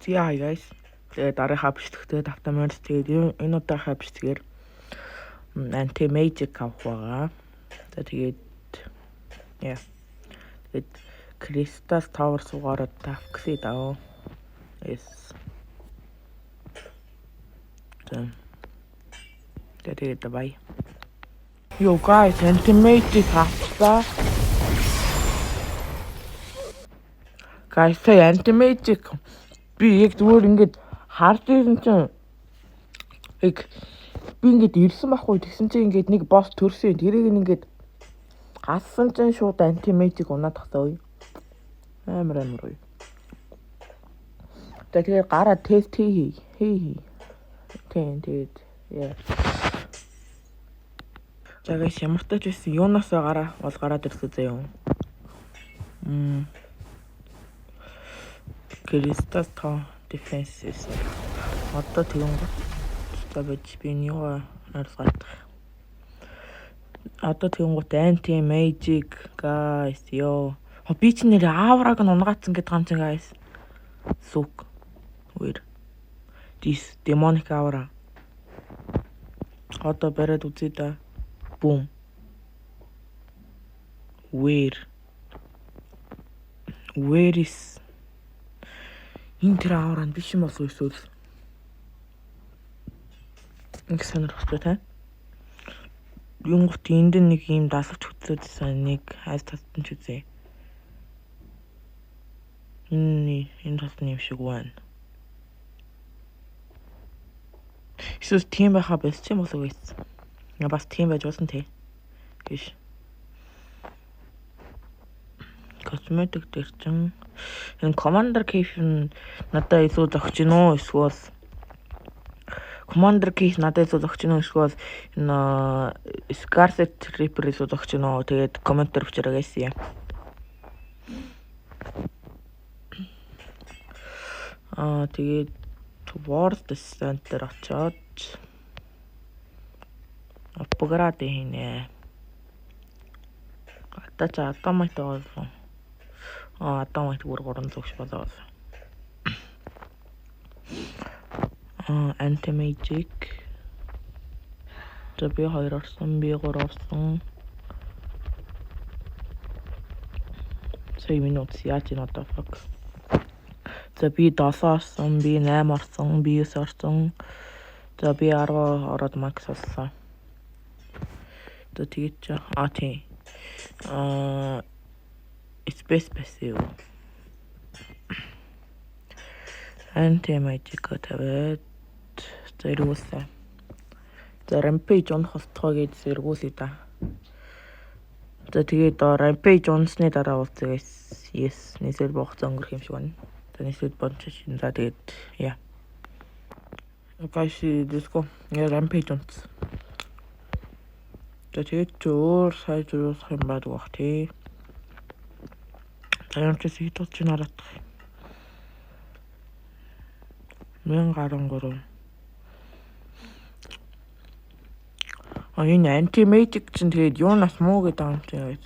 Yeah guys. Тэгээд дараагийн бичлэгтээ автомат тэгээд энэ удаагийн бичлэгээр anti-magic авах байгаа. За тэгээд яа. Тэгээд Crystal Tower суугаад тавх гэсэн даа. Yes. Тэгээд bye. Yo guys, anti-magic авчихлаа. Guys, anti-magic би яг зүгээр ингэж харж ирсэн чинь яг би ингэж ирсэн байхгүй тэгсэн чинь ингэж нэг босс төрсөн. Тэрийг ингэж гассан чинь шууд anti-magic унаад тахсаа. Амар уу. Тэгээд гараа тест хий. Тэгээд яа. За guys, ямар ч тач байсан юунаас гараад ирсэн заяа. Crystal Tower Defenses. Одоо тэгэнгүүт тавьж би юу харсах. Одоо тэгэнгүүт anti-magic guys ёо. Би ч нэр аавраг нь унгаацсан гэдэг юм чинь guys. Сук. Weird. This demonic aura. Одоо бариад үзье да. Boom. Where is энэ тэр аураа биш юм болов эсвэл ингэ сонирхолтой та. Юнгот энд нэг юм дасалж хөтлөөдсөн нэг хайс татсан ч үзье. Энэ татсан юм шиг байна. Эсвэл тийм байхаа бэлч юм болов уу? Бас тийм байж болно те. Биш. Cosmetic дээр чинь энэ Commander Cave надад илүү зогч гинөө эсвэл Commander Cave надад илүү зогч гинөө эсвэл энэ Scarlet Reaper илүү зогч гинөө. Тэгээд комментээр бичээрэй guys яа. Тэгээд World Center очоод апгрейд хийнэ. Атача автомат болсон. Автомат бүр 300 болоо. Anti-magic. Би 2 орсон, би 3 орсон. Сая минут яаж ин одоо fuck. За би 7 орсон, би 8 орсон, би 9 орсон. За би 10 ороод макс болсон. Тэгээд тий. Space passive. Anti-magic тавиад зэргүүлсэн. За rampage унах болтгоо гэж зэргүүлээ да. За тэгээд rampage унсны дараа уулзъя guys. Yes, нийслэл боохцоо өнгөрөх юм шиг байна. За нийслэл бонч шин. За тэгээд яа. Guys, let's go. Rampage унс. За тэгээд өөр сайд зурсах юм байдаг бах тий. Таяамч хийдэж чинь хараад. 1013. Энэ anti-magic чинь тэгээд юунаас муу гэдэг юм чинь.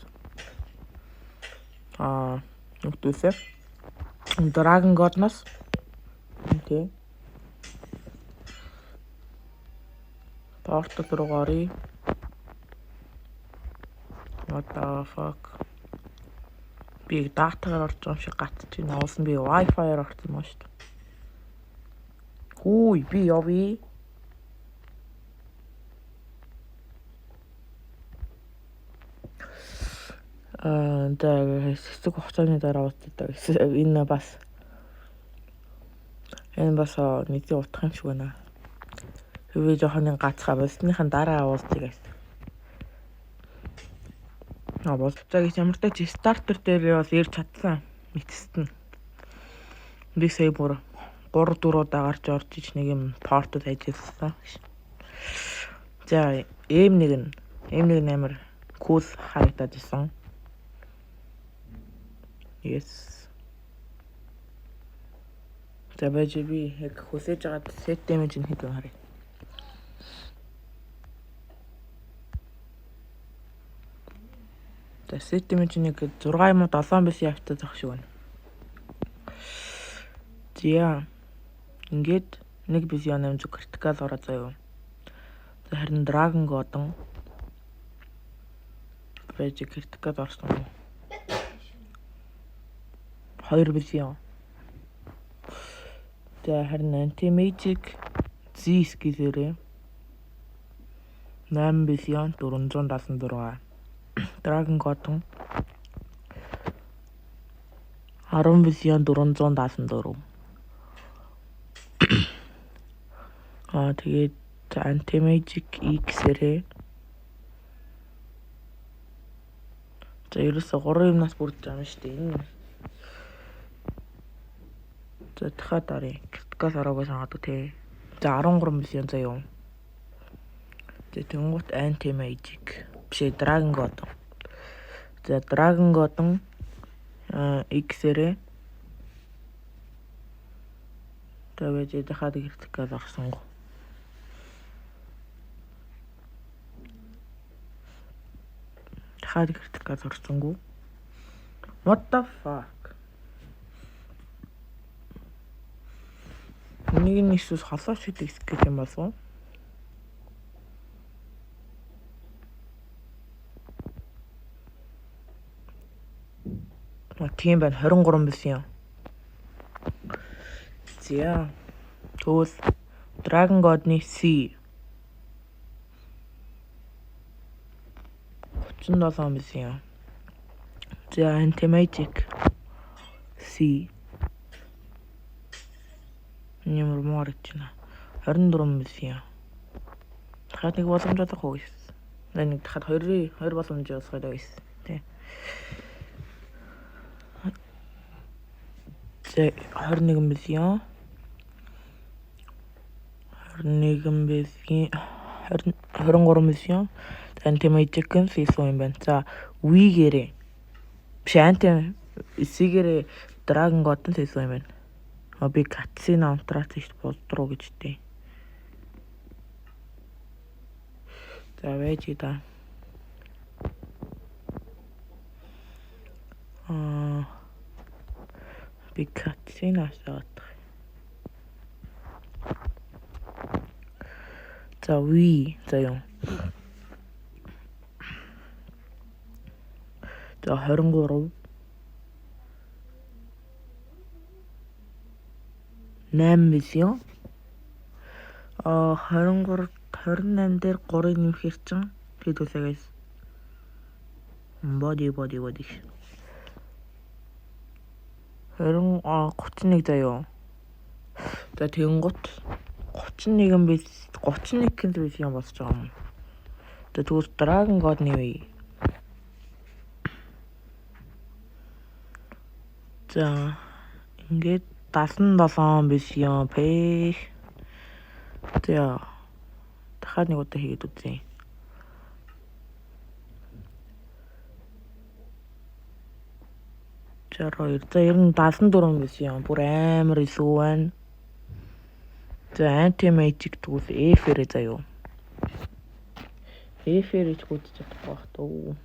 Нүгдүсэ. Dragon God-наас. Тий. Порт руу гарыг. What the fuck? Би датагаар орж байгаа юм шиг гатчих чинь уусан би Wi-Fi-аар орсон юм шүү дээ. Хүй би явъя. Хэсэг хугацааны дараа уулздаг. Энэ бас нэг утах юм шиг байна. Би жоохон гацхаа болсныхан дараа уулзъя гэсэн. Болцоо гэж ямар ч тач стартер дээр бол ирж чадсан. Мэдсэт нь. Би сая бүр 3-4 удаа гарч орж ич нэг юм портод ажилласан. За, эм нэг амар cool харагдаад исэн. Yes. За байж би яг хүсэж байгаа set damage нь хэд вэ харъя. За set damage нэг 6 юм уу 7 байсан явцаа зах шиг байна. За Ингээд нэг бизион амжиг критикал ороо заяа. За харин Dragon God-ын байж критикал орсон. 2 бизион. За харин Anti-Magic Z скизэрээ 8 бизион 476. Dragon God-ын 10 бизион 474. Тэгээд Anti-Magic X-рээ за ерөөсө 3 юмнаас бүрдэж байгаа юм шүү дээ. Энэ за дахиад арай критикал ороогүй санаадаг тий. За 13 бизион заяа. За тэнгуут Anti-Magic бишээ Dragon God. За Dragon God-ын X-рээ тэгээд дахиад критикал орсон. Дахиад критикал орсонгүй. What the fuck? Нэг нь Иесус халаа шидэг гэх юм болов уу? Тийм байна 23 бизион. За тэгвэл Dragon God-ны C 37 бизион. За Anti-Magic C нэмэр морчна 24 бизион. Дахиад нэг боломж олох уу гэсэн. Нэг дахиад 2 боломж олох гэсэн. Тэ. За 21 бизион. 21 бизион 23 бизион. Anti-Magic-ын C-суу юм байна. За Wii-гэрээ биш Anti-C-гэрээ Dragon God-ын C-суу юм байна. Би катсин амтраач их болдроо гэж дээ. За вэж да. Би катсин асаад. За Wii заяа. За 23 8 бизион. 23 28 дээр 3-ыг нэмэхээр чинь хэд үлээ guys. Body. 31 заяа. За тэнгуут 31 бизион болчих жоом. За тэгвэл Dragon God нэвээ. За ингээд 77 бизион пэ. За дахиад нэг удаа хийгээд үзье. За 74 бизион бүр амар илүү байна. За Anti-Magic тэгвэл F-ээр заяа. F-ээр ч гүйж чадахгүй бах туу.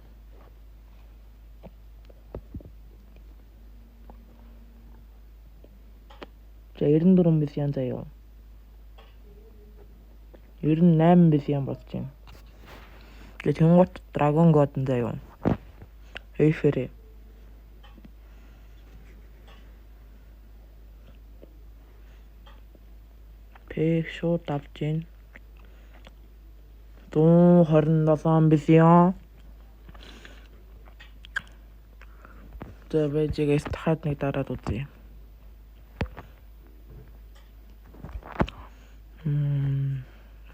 За 94 бизион заяа. 98 бизион болж байна. Тэгээд тэнгуут Dragon God заяа. F-ээр шууд авч гин 127 бизион. За бэжээс дахиад нэг дараад үзье.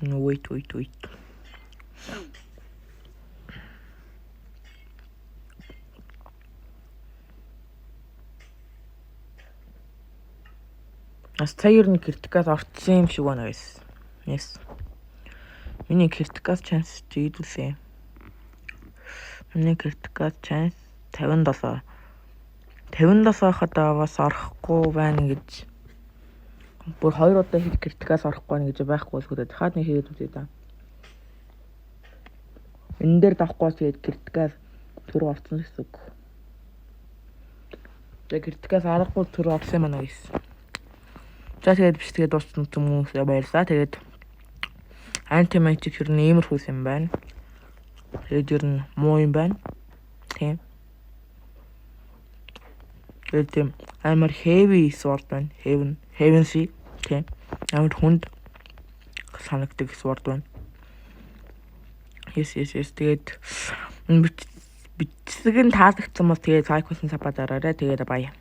Wait. Астайр нь критикал орцсон юм шиг байна guys. Yes. Миний критикал chance жийдүүлээ. Миний критикал chance 57. 57 хадаа бас орохгүй байна гэж. Бүр 2 удаа хэд критикал орохгүй байна гэж байхгүй л хөдөө. Дахиад нэг хийгээд үзье да. Энэ дээр давхгүй тэгээд критикал төр орсон гэсэн үг. Тэгээд критикал аргагүй төр орсон юм аа guys. За тэгээд биш тэгээд дууссан хүмүүсээ баярлалаа. Тэгээд Anti-Magic ер нь иймэрхүү юм байна. Тэгээд ер нь муу юм байна. Тийм. Тэгээд амар heavy sword байна. Heavenly. Тийм. Амар хүнд санагддаг sword байна. Yes. Тэгээд бичсэг нь таалагдсан бол тэгээд Psycho-сын сапа дараарай. Тэгээд баяа.